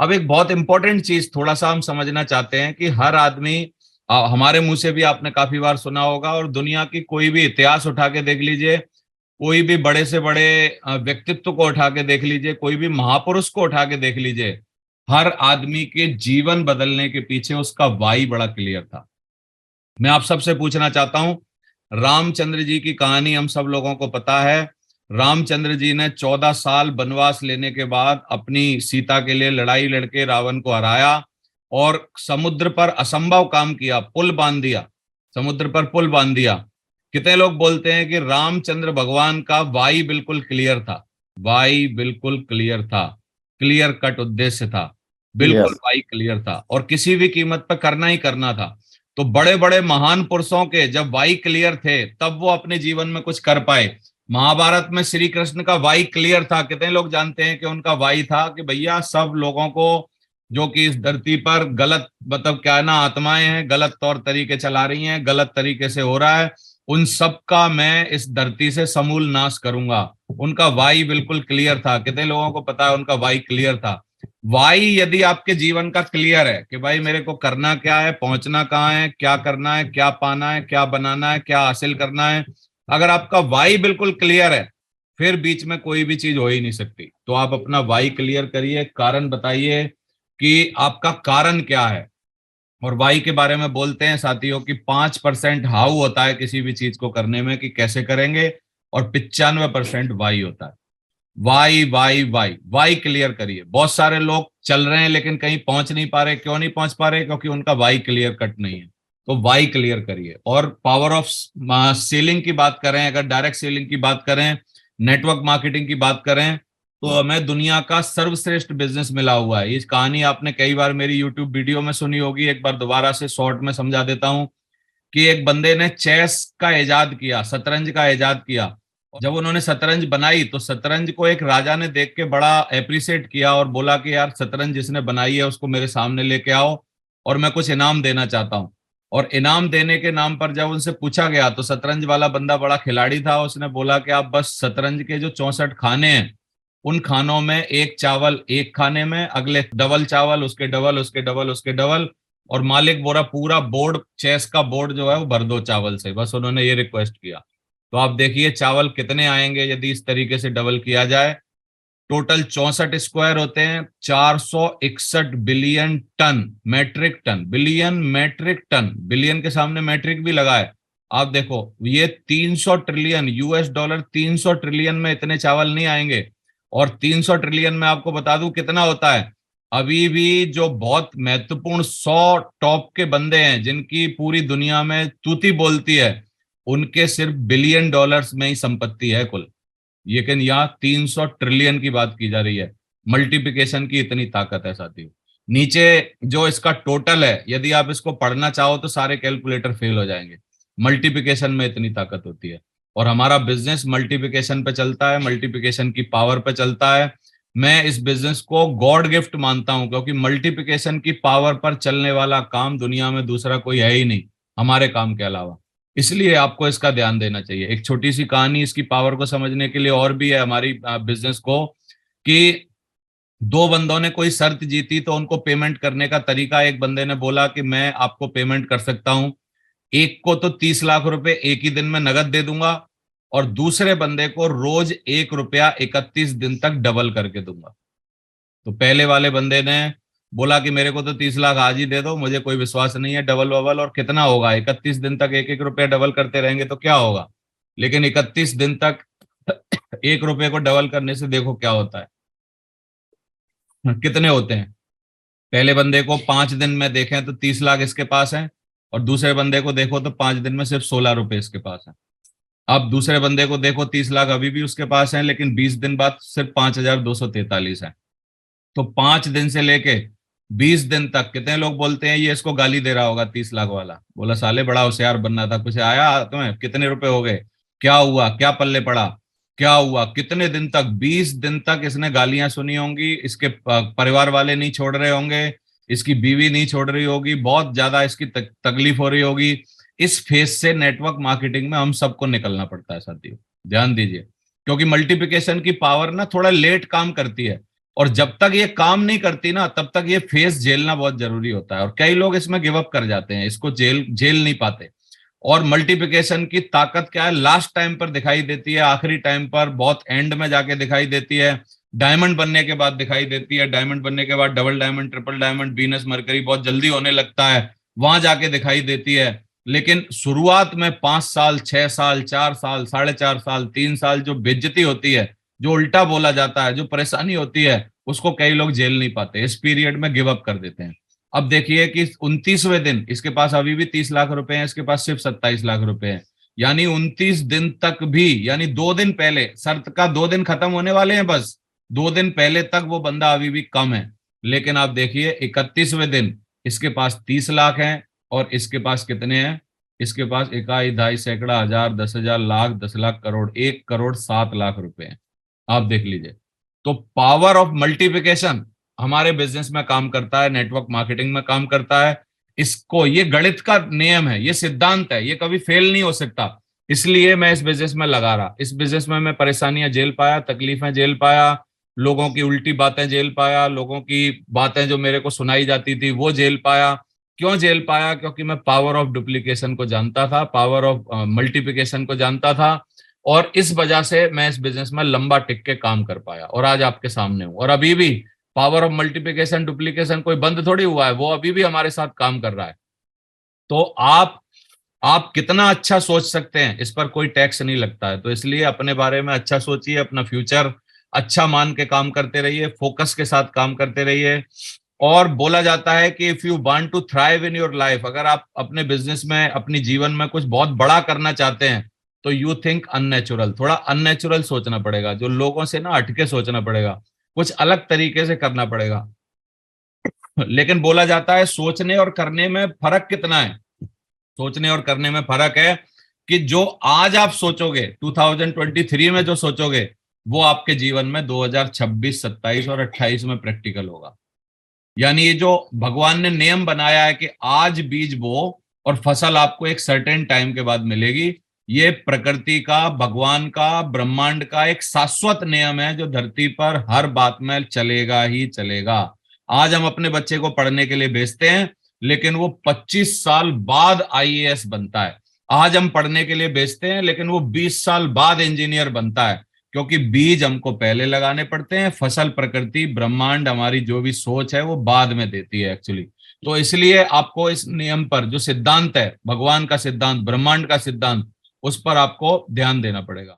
अब एक बहुत इंपॉर्टेंट चीज थोड़ा सा हम समझना चाहते हैं कि हर आदमी, हमारे मुंह से भी आपने काफी बार सुना होगा, और दुनिया की कोई भी इतिहास उठा के देख लीजिए, कोई भी बड़े से बड़े व्यक्तित्व को उठा के देख लीजिए, कोई भी महापुरुष को उठा के देख लीजिए, हर आदमी के जीवन बदलने के पीछे उसका वाई बड़ा क्लियर था। मैं आप सबसे पूछना चाहता हूं, रामचंद्र जी की कहानी हम सब लोगों को पता है। रामचंद्र जी ने 14 साल वनवास लेने के बाद अपनी सीता के लिए लड़ाई लड़के रावण को हराया और समुद्र पर असंभव काम किया, पुल बांध दिया, समुद्र पर पुल बांध दिया। कितने लोग बोलते हैं कि रामचंद्र भगवान का वाई बिल्कुल क्लियर था, वाई बिल्कुल क्लियर था, क्लियर कट उद्देश्य था, बिल्कुल यस। वाई क्लियर था और किसी भी कीमत पर करना ही करना था। तो बड़े बड़े महान पुरुषों के जब वाई क्लियर थे तब वो अपने जीवन में कुछ कर पाए। महाभारत में श्री कृष्ण का वाई क्लियर था। कितने लोग जानते हैं कि उनका वाई था कि भैया सब लोगों को जो कि इस धरती पर गलत, मतलब क्या है ना, आत्माएं हैं, गलत तौर तरीके चला रही हैं, गलत तरीके से हो रहा है, उन सब का मैं इस धरती से समूल नाश करूंगा। उनका वाई बिल्कुल क्लियर था। कितने लोगों को पता है उनका वाई क्लियर था? वाई यदि आपके जीवन का क्लियर है कि भाई मेरे को करना क्या है, पहुंचना कहाँ है, क्या करना है, क्या पाना है, क्या बनाना है, क्या हासिल करना है, अगर आपका वाई बिल्कुल क्लियर है, फिर बीच में कोई भी चीज हो ही नहीं सकती। तो आप अपना वाई क्लियर करिए, कारण बताइए कि आपका कारण क्या है। और वाई के बारे में बोलते हैं साथियों कि 5% हाउ होता है किसी भी चीज को करने में कि कैसे करेंगे, और 95% वाई होता है। Y Y Y Y clear करिए। बहुत सारे लोग चल रहे हैं लेकिन कहीं पहुंच नहीं पा रहे। क्यों नहीं पहुंच पा रहे? क्योंकि उनका वाई क्लियर कट नहीं है। तो वाई क्लियर करिए। और पावर ऑफ सेलिंग की बात करें, अगर डायरेक्ट सेलिंग की बात करें, नेटवर्क मार्केटिंग की बात करें, तो हमें दुनिया का सर्वश्रेष्ठ बिजनेस मिला हुआ है। इस कहानी आपने कई बार मेरी यूट्यूब वीडियो में सुनी होगी, एक बार दोबारा से शॉर्ट में समझा देता हूं कि एक बंदे ने चेस का इजाद किया, शतरंज का इजाद किया। जब उन्होंने शतरंज बनाई तो शतरंज को एक राजा ने देख के बड़ा अप्रिशिएट किया और बोला कि यार शतरंज जिसने बनाई है उसको मेरे सामने लेके आओ और मैं कुछ इनाम देना चाहता हूँ। और इनाम देने के नाम पर जब उनसे पूछा गया तो शतरंज वाला बंदा बड़ा खिलाड़ी था, उसने बोला कि आप बस शतरंज के जो 64 खाने हैं उन खानों में एक चावल एक खाने में, अगले डबल चावल, उसके डबल, उसके डबल, उसके डबल, और मालिक बोला पूरा बोर्ड, चेस का बोर्ड जो है वो भर दो चावल से। बस उन्होंने ये रिक्वेस्ट किया। तो आप देखिए चावल कितने आएंगे यदि इस तरीके से डबल किया जाए। टोटल 64 स्क्वायर होते हैं, 461 billion tonne, metric tonne, billion metric tonne, billion के सामने मैट्रिक भी लगा है। आप देखो ये 300 ट्रिलियन यूएस डॉलर, 300 ट्रिलियन में इतने चावल नहीं आएंगे। और 300 ट्रिलियन में आपको बता दूं कितना होता है। अभी भी जो बहुत महत्वपूर्ण 100 टॉप के बंदे हैं जिनकी पूरी दुनिया में तूती बोलती है, उनके सिर्फ बिलियन डॉलर्स में ही संपत्ति है कुल। लेकिन यहाँ 300 ट्रिलियन की बात की जा रही है। मल्टीप्लिकेशन की इतनी ताकत है साथियों। नीचे जो इसका टोटल है, यदि आप इसको पढ़ना चाहो तो सारे कैलकुलेटर फेल हो जाएंगे। मल्टीप्लिकेशन में इतनी ताकत होती है। और हमारा बिजनेस मल्टीप्लिकेशन पे चलता है, मल्टीप्लिकेशन की पावर पे चलता है। मैं इस बिजनेस को गॉड गिफ्ट मानता हूं क्योंकि मल्टीप्लिकेशन की पावर पर चलने वाला काम दुनिया में दूसरा कोई है ही नहीं हमारे काम के अलावा। इसलिए आपको इसका ध्यान देना चाहिए। एक छोटी सी कहानी इसकी पावर को समझने के लिए और भी है हमारी बिजनेस को, कि दो बंदों ने कोई शर्त जीती तो उनको पेमेंट करने का तरीका, एक बंदे ने बोला कि मैं आपको पेमेंट कर सकता हूं, एक को तो 30 लाख रुपए एक ही दिन में नगद दे दूंगा और दूसरे बंदे को रोज 1 रुपया 31 दिन तक डबल करके दूंगा। तो पहले वाले बंदे ने बोला कि मेरे को तो 30 लाख आज ही दे दो, मुझे कोई विश्वास नहीं है डबल वबल, और कितना होगा 31 दिन तक 1 1 रुपया डबल करते रहेंगे तो क्या होगा। लेकिन 31 दिन तक 1 रुपये को डबल करने से देखो क्या होता है, कितने होते हैं। पहले बंदे को 5 दिन में देखें तो 30 लाख इसके पास है, और दूसरे बंदे को देखो तो 5 दिन में सिर्फ 16 रुपए इसके पास है। अब दूसरे बंदे को देखो 30 लाख अभी भी उसके पास है, लेकिन 20 दिन बाद सिर्फ 5243 है। तो 5 दिन से लेके 20 दिन तक कितने लोग बोलते हैं ये इसको गाली दे रहा होगा 30 लाख वाला, बोला साले बड़ा होशियार बनना था, कुछ आया तुम्हें, कितने रुपए हो गए, क्या हुआ, क्या पल्ले पड़ा, क्या हुआ, कितने दिन तक, 20 दिन तक इसने गालियां सुनी होंगी, इसके परिवार वाले नहीं छोड़ रहे होंगे, इसकी बीवी नहीं छोड़ रही होगी, बहुत ज्यादा इसकी तकलीफ हो रही होगी। इस फेज से नेटवर्क मार्केटिंग में हम सबको निकलना पड़ता है साथियों, ध्यान दीजिए। क्योंकि मल्टीप्लिकेशन की पावर ना थोड़ा लेट काम करती है। और जब तक ये काम नहीं करती ना, तब तक ये फेस झेलना बहुत जरूरी होता है, और कई लोग इसमें गिव अप कर जाते हैं, इसको झेल झेल नहीं पाते। और मल्टीप्लिकेशन की ताकत क्या है, लास्ट टाइम पर दिखाई देती है, आखिरी टाइम पर, बहुत एंड में जाके दिखाई देती है, डायमंड बनने के बाद दिखाई देती है, डायमंड बनने के बाद double diamond, triple diamond, Venus mercury बहुत जल्दी होने लगता है, वहां जाके दिखाई देती है। लेकिन शुरुआत में 5 साल, 6 साल, 4 साल, 4.5 साल, 3 साल जो बेइज्जती होती है, जो उल्टा बोला जाता है, जो परेशानी होती है, उसको कई लोग झेल नहीं पाते, इस पीरियड में गिव अप कर देते हैं। अब देखिए कि 29वें दिन इसके पास अभी भी 30 लाख रुपए हैं, इसके पास सिर्फ 27 लाख रुपए हैं। यानी 29 दिन तक भी, यानी 2 दिन पहले, शर्त का 2 दिन खत्म होने वाले हैं बस, 2 दिन पहले तक वो बंदा अभी भी कम है। लेकिन आप देखिए 31वें दिन इसके पास 30 लाख हैं, और इसके पास कितने हैं, इसके पास इकाई, ढाई, सैकड़ा, हजार, 10,000, लाख, 10 लाख, करोड़, 1,07,00,000 रुपए हैं। आप देख लीजिए। तो पावर ऑफ मल्टीप्लिकेशन हमारे बिजनेस में काम करता है, नेटवर्क मार्केटिंग में काम करता है। इसको, ये गणित का नियम है, ये सिद्धांत है, ये कभी फेल नहीं हो सकता। इसलिए मैं इस बिजनेस में लगा रहा, इस बिजनेस में मैं परेशानियां झेल पाया, तकलीफें झेल पाया, लोगों की उल्टी बातें झेल पाया, लोगों की बातें जो मेरे को सुनाई जाती थी वो झेल पाया। क्यों झेल पाया? क्योंकि मैं पावर ऑफ डुप्लीकेशन को जानता था, पावर ऑफ मल्टीप्लिकेशन को जानता था, और इस वजह से मैं इस बिजनेस में लंबा टिक के काम कर पाया, और आज आपके सामने हूं। और अभी भी पावर ऑफ मल्टीप्लिकेशन डुप्लीकेशन कोई बंद थोड़ी हुआ है, वो अभी भी हमारे साथ काम कर रहा है। तो आप कितना अच्छा सोच सकते हैं, इस पर कोई टैक्स नहीं लगता है। तो इसलिए अपने बारे में अच्छा सोचिए, अपना फ्यूचर अच्छा मान के काम करते रहिए, फोकस के साथ काम करते रहिए। और बोला जाता है कि if you want to thrive in your life, अगर आप अपने बिजनेस में, अपनी जीवन में कुछ बहुत बड़ा करना चाहते हैं, तो यू थिंक अननेचुरल, थोड़ा अननेचुरल सोचना पड़ेगा, जो लोगों से ना हटके सोचना पड़ेगा, कुछ अलग तरीके से करना पड़ेगा। लेकिन बोला जाता है सोचने और करने में फर्क कितना है, सोचने और करने में फर्क है कि जो आज आप सोचोगे 2023 में जो सोचोगे, वो आपके जीवन में 2026, 27 और 28 में प्रैक्टिकल होगा। यानी ये जो भगवान ने नियम बनाया है कि आज बीज बो और फसल आपको एक सर्टेन टाइम के बाद मिलेगी, ये प्रकृति का, भगवान का, ब्रह्मांड का एक शाश्वत नियम है, जो धरती पर हर बात में चलेगा ही चलेगा। आज हम अपने बच्चे को पढ़ने के लिए भेजते हैं, लेकिन वो 25 साल बाद आईएएस बनता है। आज हम पढ़ने के लिए भेजते हैं, लेकिन वो 20 साल बाद इंजीनियर बनता है। क्योंकि बीज हमको पहले लगाने पड़ते हैं, फसल, प्रकृति, ब्रह्मांड, हमारी जो भी सोच है वो बाद में देती है एक्चुअली। तो इसलिए आपको इस नियम पर, जो सिद्धांत है, भगवान का सिद्धांत, ब्रह्मांड का सिद्धांत, उस पर आपको ध्यान देना पड़ेगा।